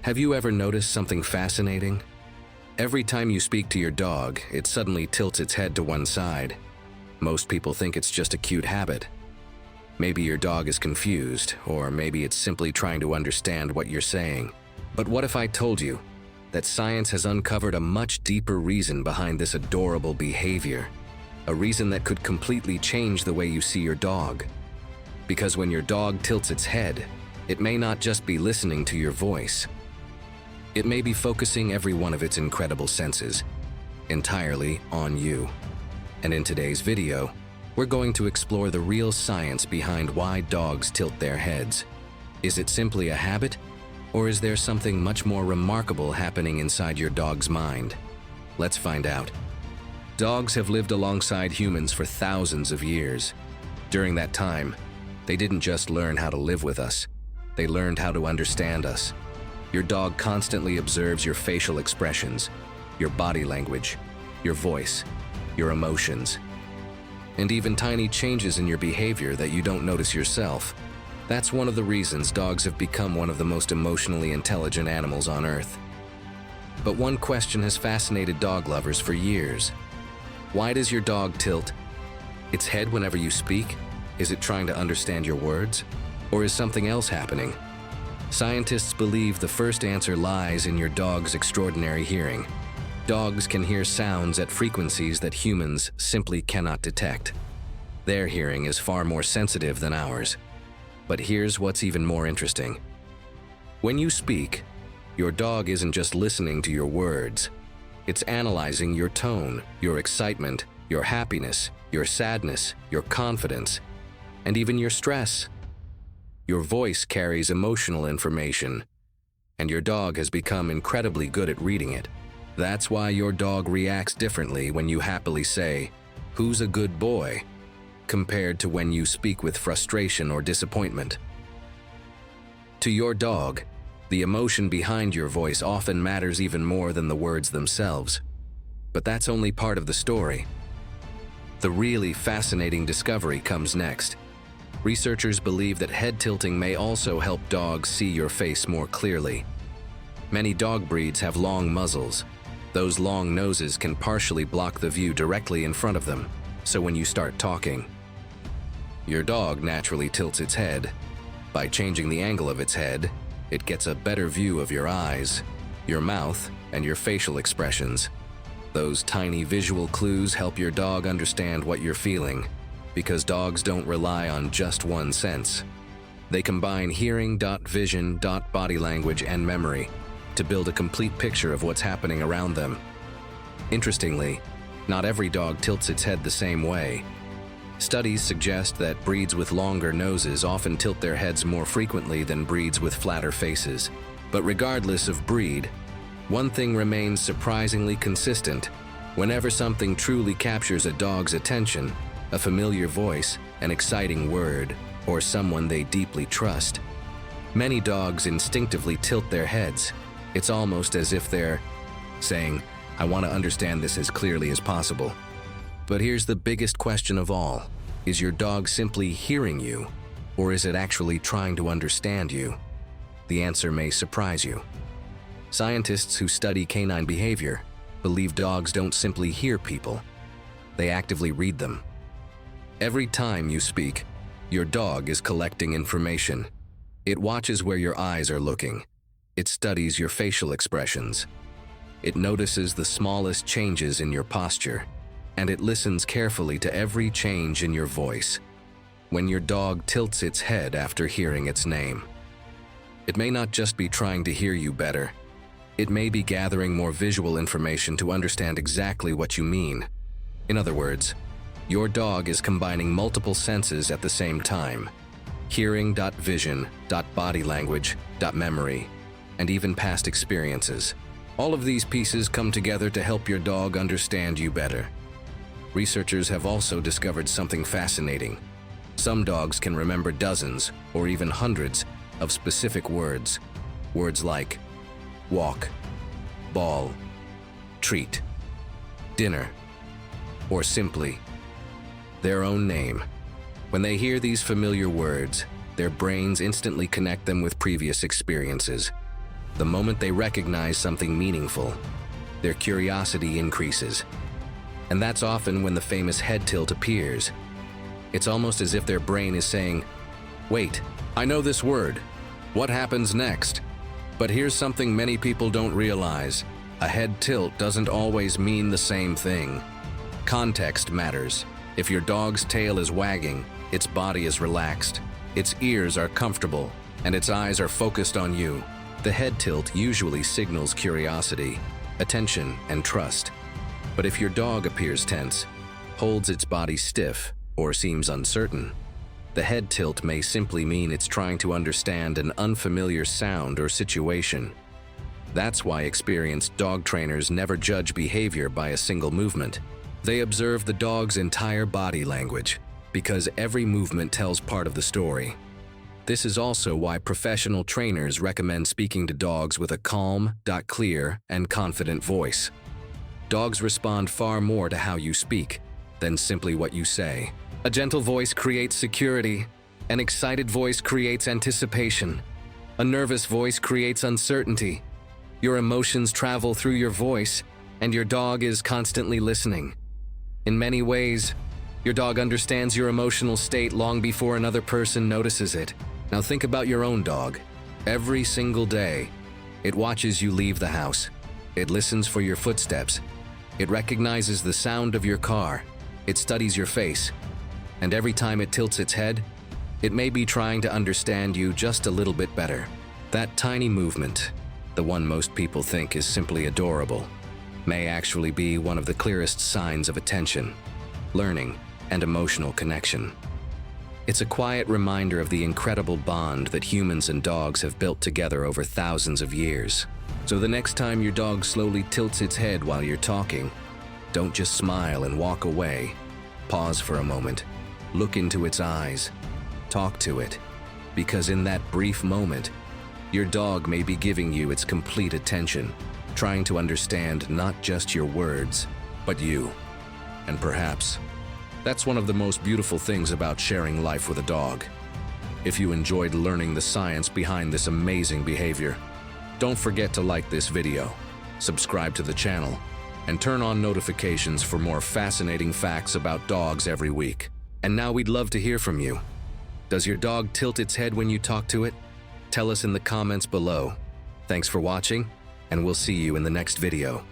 Have you ever noticed something fascinating? Every time you speak to your dog, it suddenly tilts its head to one side. Most people think it's just a cute habit. Maybe your dog is confused, or maybe it's simply trying to understand what you're saying. But what if I told you that science has uncovered a much deeper reason behind this adorable behavior? A reason that could completely change the way you see your dog. Because when your dog tilts its head, it may not just be listening to your voice. It may be focusing every one of its incredible senses entirely on you. And in today's video, we're going to explore the real science behind why dogs tilt their heads. Is it simply a habit, or is there something much more remarkable happening inside your dog's mind? Let's find out. Dogs have lived alongside humans for thousands of years. During that time, they didn't just learn how to live with us, they learned how to understand us. Your dog constantly observes your facial expressions, your body language, your voice, your emotions, and even tiny changes in your behavior that you don't notice yourself. That's one of the reasons dogs have become one of the most emotionally intelligent animals on Earth. But one question has fascinated dog lovers for years. Why does your dog tilt its head whenever you speak? Is it trying to understand your words? Or is something else happening? Scientists believe the first answer lies in your dog's extraordinary hearing. Dogs can hear sounds at frequencies that humans simply cannot detect. Their hearing is far more sensitive than ours. But here's what's even more interesting. When you speak, your dog isn't just listening to your words. It's analyzing your tone, your excitement, your happiness, your sadness, your confidence, and even your stress. Your voice carries emotional information, and your dog has become incredibly good at reading it. That's why your dog reacts differently when you happily say, "Who's a good boy?" compared to when you speak with frustration or disappointment. To your dog, the emotion behind your voice often matters even more than the words themselves. But that's only part of the story. The really fascinating discovery comes next. Researchers believe that head tilting may also help dogs see your face more clearly. Many dog breeds have long muzzles. Those long noses can partially block the view directly in front of them, so when you start talking, your dog naturally tilts its head. By changing the angle of its head, it gets a better view of your eyes, your mouth, and your facial expressions. Those tiny visual clues help your dog understand what you're feeling, because dogs don't rely on just one sense. They combine hearing, vision, body language, and memory to build a complete picture of what's happening around them. Interestingly, not every dog tilts its head the same way. Studies suggest that breeds with longer noses often tilt their heads more frequently than breeds with flatter faces. But regardless of breed, one thing remains surprisingly consistent. Whenever something truly captures a dog's attention, a familiar voice, an exciting word, or someone they deeply trust, many dogs instinctively tilt their heads. It's almost as if they're saying, "I want to understand this as clearly as possible." But here's the biggest question of all. Is your dog simply hearing you, or is it actually trying to understand you? The answer may surprise you. Scientists who study canine behavior believe dogs don't simply hear people, they actively read them. Every time you speak, your dog is collecting information. It watches where your eyes are looking. It studies your facial expressions. It notices the smallest changes in your posture, and it listens carefully to every change in your voice. When your dog tilts its head after hearing its name, it may not just be trying to hear you better. It may be gathering more visual information to understand exactly what you mean. In other words, your dog is combining multiple senses at the same time: hearing, vision, body language, memory, and even past experiences. All of these pieces come together to help your dog understand you better. Researchers have also discovered something fascinating. Some dogs can remember dozens or even hundreds of specific words. Words like walk, ball, treat, dinner, or simply their own name. When they hear these familiar words, their brains instantly connect them with previous experiences. The moment they recognize something meaningful, their curiosity increases. And that's often when the famous head tilt appears. It's almost as if their brain is saying, "Wait, I know this word. What happens next?" But here's something many people don't realize. A head tilt doesn't always mean the same thing. Context matters. If your dog's tail is wagging, its body is relaxed, its ears are comfortable, and its eyes are focused on you, the head tilt usually signals curiosity, attention, and trust. But if your dog appears tense, holds its body stiff, or seems uncertain, the head tilt may simply mean it's trying to understand an unfamiliar sound or situation. That's why experienced dog trainers never judge behavior by a single movement. They observe the dog's entire body language, because every movement tells part of the story. This is also why professional trainers recommend speaking to dogs with a calm, clear, and confident voice. Dogs respond far more to how you speak than simply what you say. A gentle voice creates security. An excited voice creates anticipation. A nervous voice creates uncertainty. Your emotions travel through your voice, and your dog is constantly listening. In many ways, your dog understands your emotional state long before another person notices it. Now think about your own dog. Every single day, it watches you leave the house. It listens for your footsteps. It recognizes the sound of your car. It studies your face. And every time it tilts its head, it may be trying to understand you just a little bit better. That tiny movement, the one most people think is simply adorable, may actually be one of the clearest signs of attention, learning, and emotional connection. It's a quiet reminder of the incredible bond that humans and dogs have built together over thousands of years. So the next time your dog slowly tilts its head while you're talking, don't just smile and walk away. Pause for a moment, look into its eyes, talk to it, because in that brief moment, your dog may be giving you its complete attention, trying to understand not just your words, but you. And perhaps, that's one of the most beautiful things about sharing life with a dog. If you enjoyed learning the science behind this amazing behavior, don't forget to like this video, subscribe to the channel, and turn on notifications for more fascinating facts about dogs every week. And now we'd love to hear from you. Does your dog tilt its head when you talk to it? Tell us in the comments below. Thanks for watching, and we'll see you in the next video.